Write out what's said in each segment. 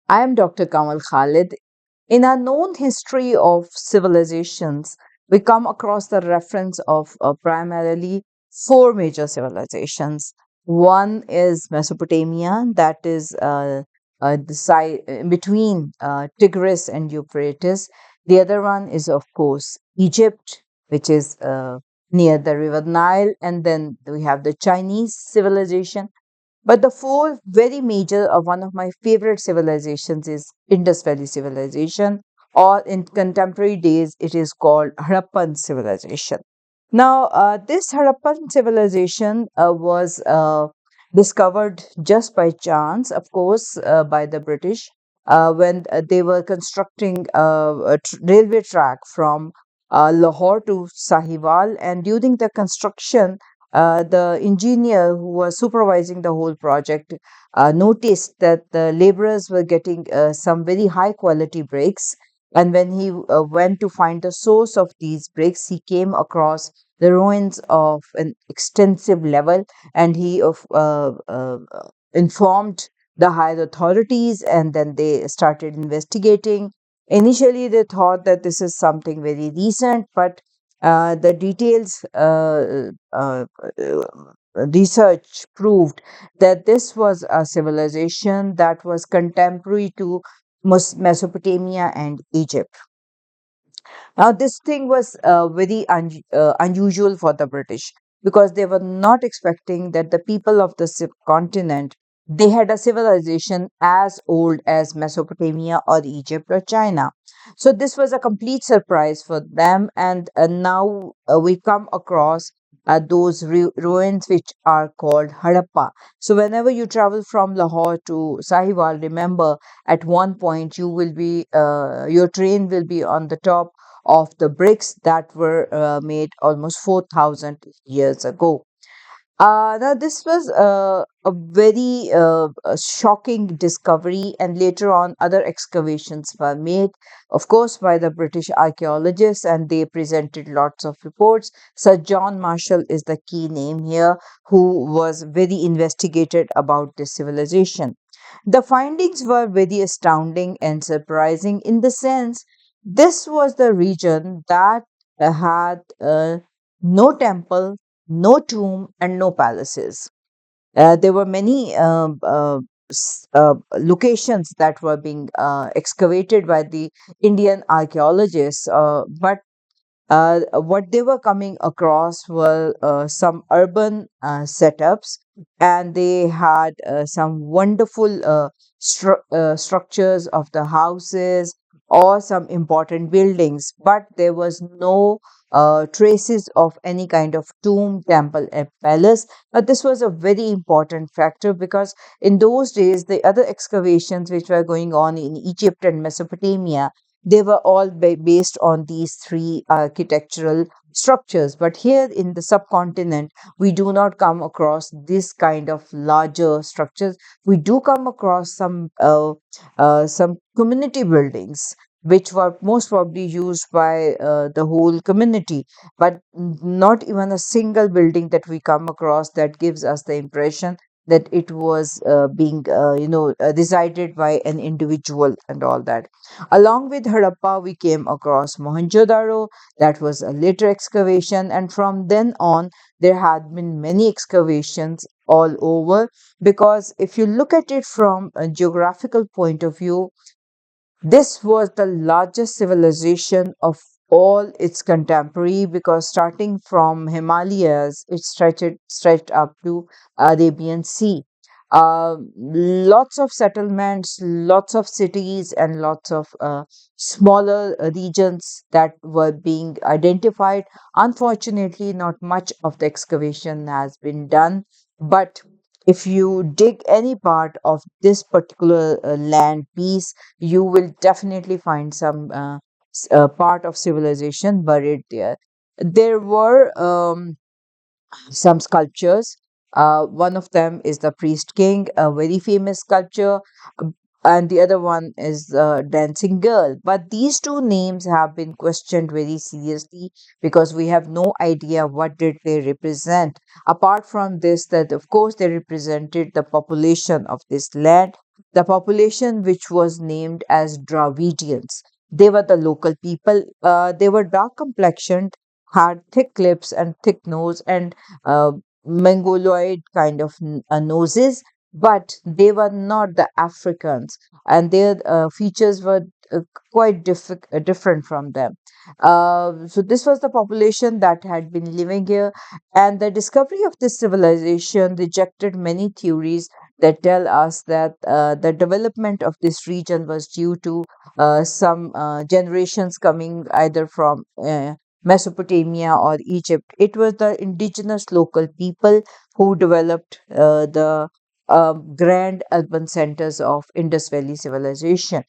I am Dr. Kanwal Khalid. In our known history of civilizations, we come across the reference of primarily four major civilizations. One is Mesopotamia, that is the side in between Tigris and Euphrates. The other one is, of course, Egypt, which is near the River Nile, and then we have the Chinese civilization, but the four very major of one of my favorite civilizations is Indus Valley civilization, or in contemporary days it is called Harappan civilization. Now, this Harappan civilization was discovered just by chance, of course, by the British when they were constructing railway track from Lahore to Sahiwal, and during the construction, the engineer who was supervising the whole project noticed that the laborers were getting some very high quality bricks. And when he went to find the source of these bricks, he came across the ruins of an extensive level, and he informed the higher authorities, and then they started investigating. Initially, they thought that this is something very recent, but the details research proved that this was a civilization that was contemporary to Mesopotamia and Egypt. Now, this thing was very unusual for the British, because they were not expecting that the people of the subcontinent, they had a civilization as old as Mesopotamia or Egypt or China. So this was a complete surprise for them, and now we come across those ruins which are called Harappa. So whenever you travel from Lahore to Sahiwal, remember at one point you will be your train will be on the top of the bricks that were made almost 4,000 years ago. Now, this was a very shocking discovery, and later on, other excavations were made, of course, by the British archaeologists, and they presented lots of reports. Sir John Marshall is the key name here, who was very investigated about this civilization. The findings were very astounding and surprising in the sense this was the region that had no temple, no tomb, and no palaces. There were many locations that were being excavated by the Indian archaeologists, but what they were coming across were some urban setups, and they had some wonderful structures of the houses or some important buildings, but there was no traces of any kind of tomb, temple, and palace. This was a very important factor, because in those days, the other excavations which were going on in Egypt and Mesopotamia, they were all based on these three architectural structures. But here in the subcontinent, we do not come across this kind of larger structures. We do come across some community buildings which were most probably used by the whole community, but not even a single building that we come across that gives us the impression that it was being resided by an individual and all that. Along with Harappa, we came across Mohenjo-daro. That was a later excavation, and from then on, there had been many excavations all over. Because if you look at it from a geographical point of view, this was the largest civilization of all its contemporary, because starting from Himalayas, it stretched up to Arabian Sea. Lots of settlements, lots of cities, and lots of smaller regions that were being identified. Unfortunately, not much of the excavation has been done, but if you dig any part of this particular land piece, you will definitely find some part of civilization buried there. There were some sculptures. One of them is the Priest King, a very famous sculpture, and the other one is the Dancing Girl. But these two names have been questioned very seriously, because we have no idea what did they represent. Apart from this, that of course they represented the population of this land, the population which was named as Dravidians. They were the local people. They were dark complexioned, had thick lips and thick nose, and uh, mongoloid kind of noses, but they were not the Africans, and their features were uh, quite different from them. So this was the population that had been living here, and the discovery of this civilization rejected many theories that tell us that the development of this region was due to some generations coming either from Mesopotamia or Egypt. It was the indigenous local people who developed the grand urban centers of Indus Valley civilization.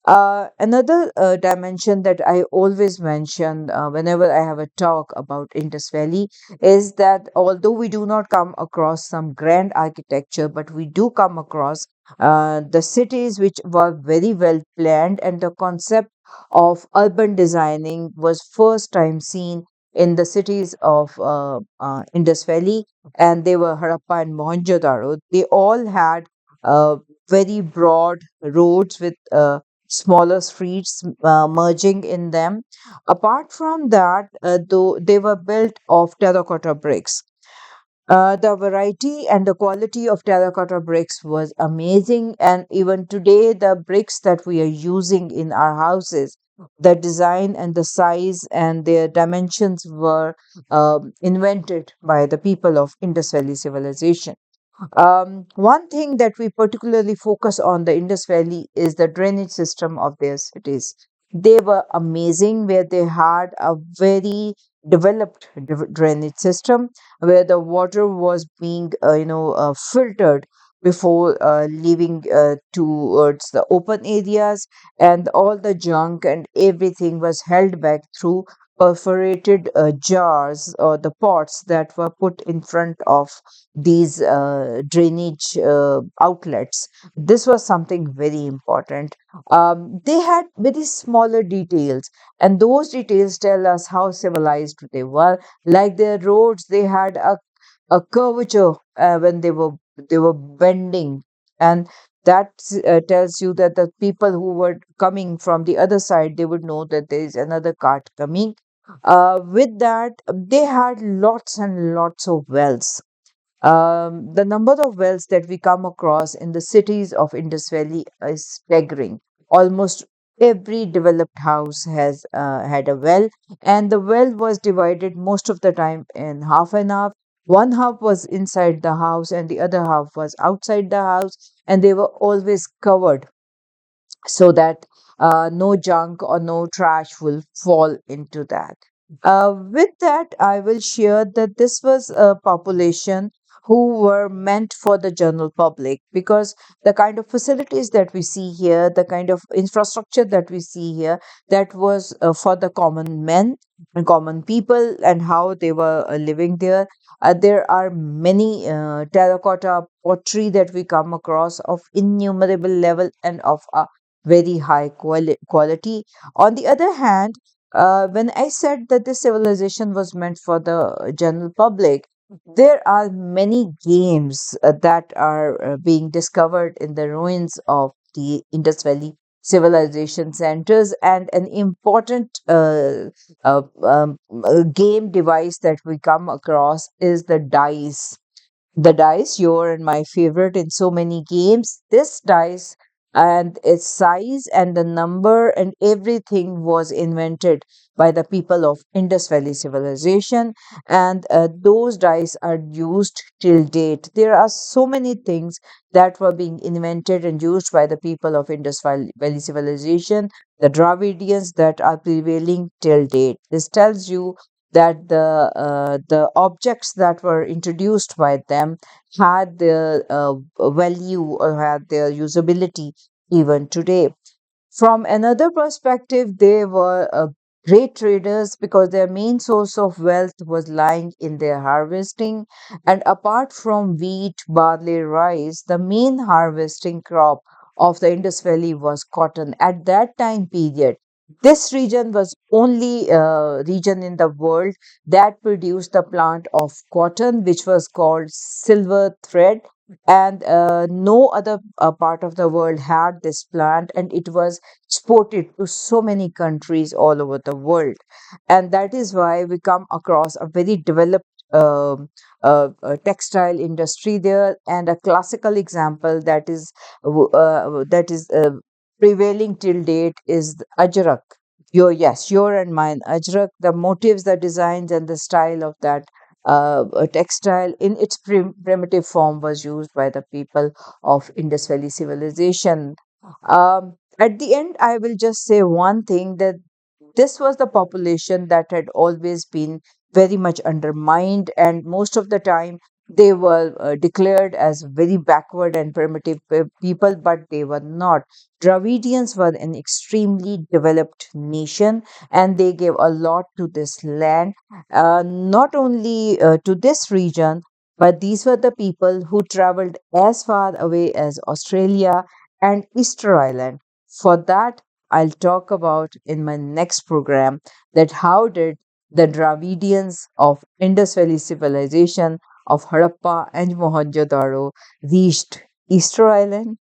Another dimension that I always mention whenever I have a talk about Indus Valley is that although we do not come across some grand architecture, but we do come across the cities which were very well planned, and the concept of urban designing was first time seen in the cities of Indus Valley, and they were Harappa and Mohenjo-daro. They all had very broad roads with smaller streets merging in them. Apart from that, though they were built of terracotta bricks. The variety and the quality of terracotta bricks was amazing, and even today, the bricks that we are using in our houses, the design and the size and their dimensions were invented by the people of Indus Valley civilization. One thing that we particularly focus on the Indus Valley is the drainage system of their cities. They were amazing, where they had a very developed drainage system where the water was being, filtered before leaving towards the open areas, and all the junk and everything was held back through perforated jars or the pots that were put in front of these drainage outlets. This was something very important. They had very smaller details, and those details tell us how civilized they were. Like their roads, they had a curvature when they were bending, and that tells you that the people who were coming from the other side, they would know that there is another cart coming. With that, they had lots and lots of wells. The number of wells that we come across in the cities of Indus Valley is staggering. Almost every developed house has had a well, and the well was divided most of the time in half and half. One half was inside the house, and the other half was outside the house, and they were always covered so that no junk or no trash will fall into that. With that, I will share that this was a population who were meant for the general public, because the kind of facilities that we see here, the kind of infrastructure that we see here, that was for the common men and common people, and how they were living there. There are many terracotta pottery that we come across of innumerable level and of very high quality. On the other hand, when I said that this civilization was meant for the general public, there are many games that are being discovered in the ruins of the Indus Valley civilization centers, and an important game device that we come across is the dice. The dice, your and my favorite in so many games. This dice and its size and the number and everything was invented by the people of Indus Valley civilization, and those dice are used till date. There are so many things that were being invented and used by the people of Indus Valley civilization, the Dravidians, that are prevailing till date. This tells you that the objects that were introduced by them had their value or had their usability even today. From another perspective, they were great traders, because their main source of wealth was lying in their harvesting. And apart from wheat, barley, rice, the main harvesting crop of the Indus Valley was cotton. At that time period, This region was only region in the world that produced the plant of cotton, which was called silver thread, and no other part of the world had this plant, and it was exported to so many countries all over the world, and that is why we come across a very developed textile industry there, and a classical example that is prevailing till date is the ajrak. Your and mine ajrak. The motifs, the designs, and the style of that textile in its primitive form was used by the people of Indus Valley civilization. At the end, I will just say one thing, that this was the population that had always been very much undermined, and most of the time they were declared as very backward and primitive people, but they were not. Dravidians were an extremely developed nation, and they gave a lot to this land, not only to this region, but these were the people who traveled as far away as Australia and Easter Island. For that, I'll talk about in my next program, that how did the Dravidians of Indus Valley civilization of Harappa and Mohenjo-daro reached Easter Island.